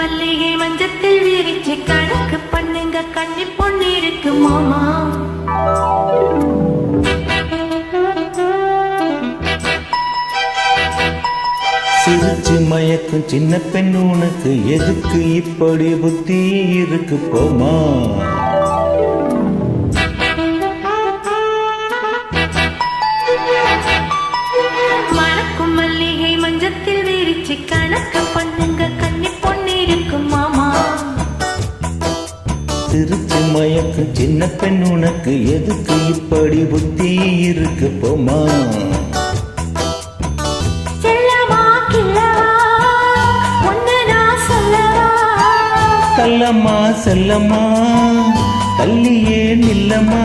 மல்லிகை மஞ்சத்தில் விரிச்சு கணக்கு பண்ணுங்க கண்ணி பொண்ணு இருக்கு மாமா. சிரிச்சு மயக்கும் சின்ன பெண் உனக்கு எதுக்கு இப்படி புத்தி இருக்கு போமா. மணக்கும் மல்லிகை மஞ்சத்தில் விரிச்சு கணக்கு பண்ணுங்க கண்ணி பொண்ணு இருக்கு மாமா. சிரிச்சு மயக்கும் சின்ன பெண் உனக்கு எதுக்கு இப்படி புத்தி இருக்கு போமா. செல்லம்மா செல்லம்மா தள்ளியே நில்லம்மா.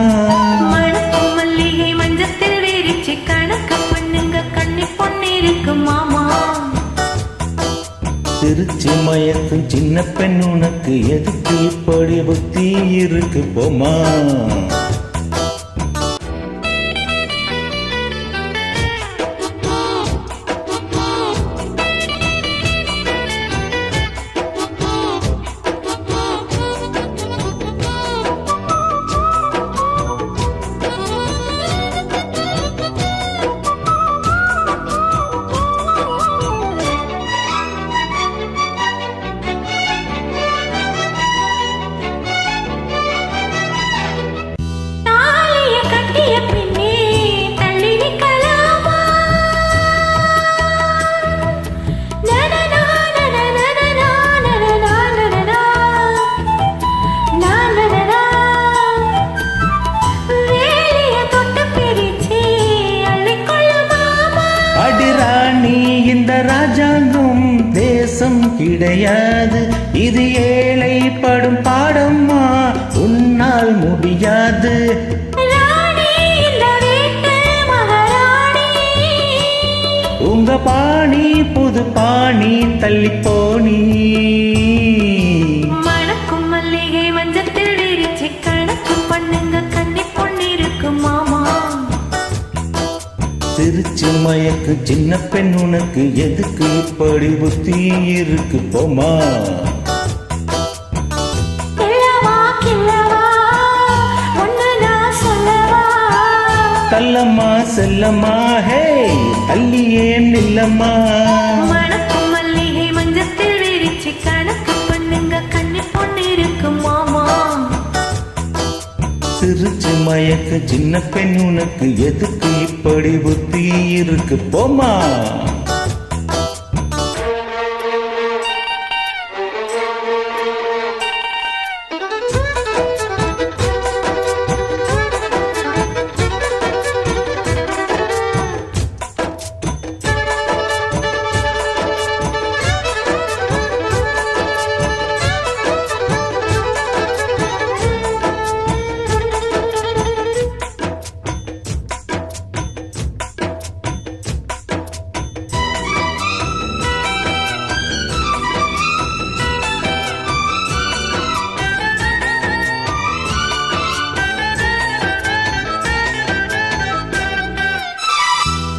மணக்கும் மல்லிகை மஞ்சத்தில் விரிச்சு கணக்கு பண்ணுங்க கண்ணி பொண்ணு இருக்கு மாமா. சிரிச்சு மயக்கும் சின்ன பெண் உனக்கு எதுக்கு இப்படி புத்தி இருக்கு போமா. ராஜாங்கம் தேசம் கிடையாது, இது ஏழைப்படும் பாடம்மா, உன்னால் முடியாது. உங்க பாணி புது பாணி தள்ளி போனி. மணக்கும் மல்லிகை மஞ்சத்தில் விரிச்சு கணக்கு பண்ணுங்க கண்ணி பொண்ணு இருக்கு மாமா. சிரிச்சு மயக்கு சின்ன பெண் உனக்கு எதுக்கு இப்படி புத்தி இருக்கு போமா. தள்ளம்மா செல்லம்மா ஹே தள்ளியே நில்லம்மா. மணக்கும் மல்லிகை மஞ்சத்தில் விரிச்சு கணக்கு பண்ணுங்க கண்ணி பொண்ணு இருக்கு மாமா. சிரிச்சு மயக்கு சின்ன பெண் உனக்கு எதுக்கு இப்படி புத்தி இருக்கு போமா.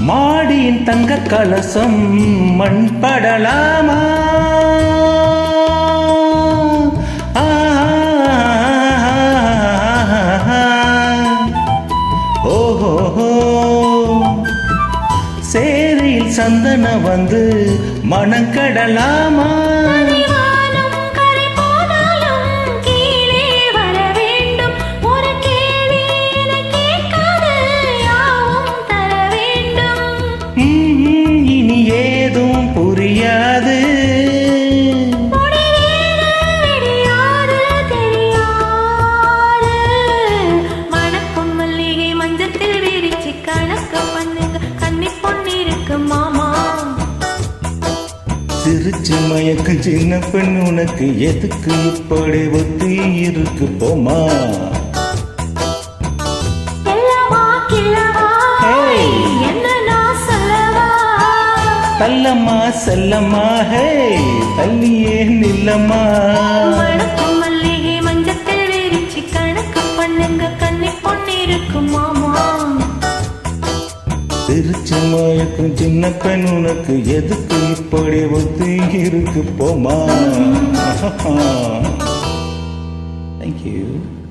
மாடியின் தங்க கலசம் மண் படலாமா. ஓஹோ சேரியில் சந்தன வந்து மணக்கடலாமா. இனி ஏதும் புரியாது. மணக்கும் மல்லிகை மஞ்சத்தில் விரிச்சு கணக்கு பண்ணுங்க கண்ணி பொண்ணு இருக்கு மாமா. சிரிச்சு மயக்கு சின்ன பெண் உனக்கு எதுக்கு இப்படி புத்தி இருக்கு போமா. தள்ளம்மா செல்லம்மா ஹே தள்ளியே நில்லம்மா. மணக்கும் மல்லிகை மஞ்சத்தில் விரிச்சு கணக்கு பண்ணுங்க கண்ணி பொண்ணு இருக்கு மாமா. சிரிச்சு மயக்கும் சின்ன பெண் உனக்கு எதுக்கு இப்படி புத்தி இருக்கு போமா. Thank you.